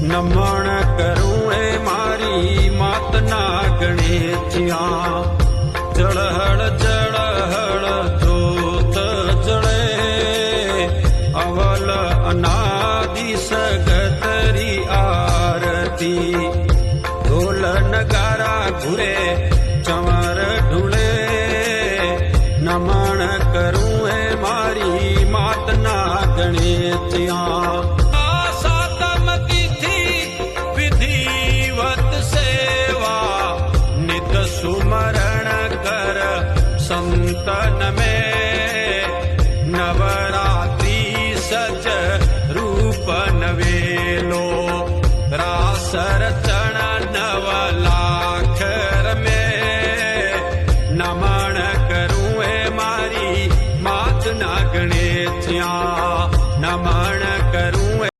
નમણ કરું એ મારી માતના ગણેશિયા જળહળ જળહળ જોત જળે અવલ અનાદિ સગતરી આરતી ઢોલ નગારા ઘુરે ચમર ઢૂળે નમણ કરું એ મારી માતના ગણેશિયા सुमरण कर संतन में नवरात्रि सज रूप नवेलो रास रच